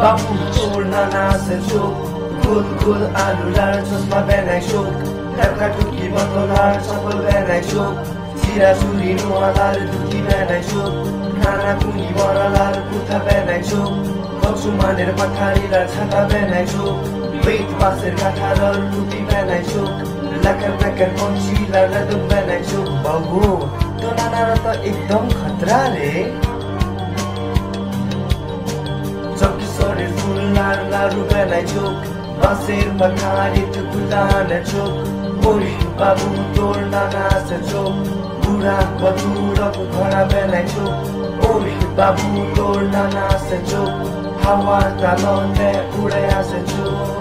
बाबु चोर नाना से चोक goal goal आलु लार चस्मा बनाइ चोक ढाका टुकी बतलार चपल बनाइ चोक सिरा चुरी नुहालार टुकी बनाइ चोक खाना कुनी बरालार कुर्ता बनाइ चोक बक्सु मानेर पठारीलार छाता बनाइ चोक वेट पासेर काठार टुकी बनाइ चोक लाकर लाकर पंक्षीलार लदुक बनाइ चोक बाबु तो नाना त एकदम खतरा रे चौकीसरे फुललार लारु बनाइ चोक बासेर पठारी टुकुलान चोक ओरी बाबु तोर नाना से चोक बुढा बटुरको घोडा बनाइ चोक ओरी बाबु तोर नाना से चोक हावा तालले उडे से चोक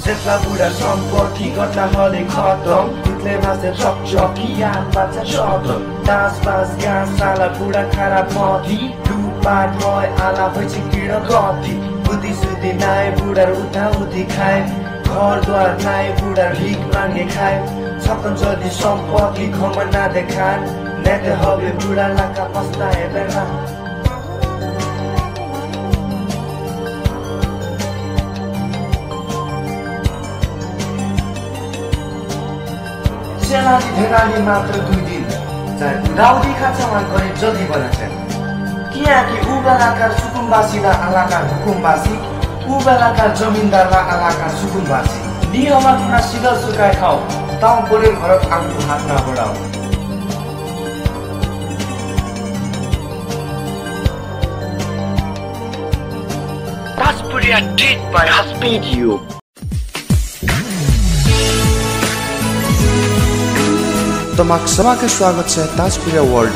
जेठला बुढा सम्पत्ति गर्दा हले खतम दुधले मासे चक चकी यान बाचा शतम दास बास गाँस साला बुढा खराब मथी डुपाट रय आला भैछि किड गथी बुद्धि सुद्धि नाय बुढा उता उति खाए घर द्वार नाय बुढा भिख मागे खाए छप्पन जति सम्पत्ति घमना देखान नेते हवे बुढा लाका पस्ताए बेला सेनाली धेगाली मात्र 2 दिन चाहे दाउदी खाचामा गरीब जति बनाछन् कियाकि उ बेलाका सुकुम्बासीला आलाका हुकुमबासी उ बेलाका जमिनदारला आलाका सुकुम्बासी नियममा खाना सिधल सुकाए खाऊ ताउ बोले घरत आगु हात न बढाऊ Taspuria treat by Haspedio तमाक समाके स्वागत छ ताजपुरिया वर्ल्ड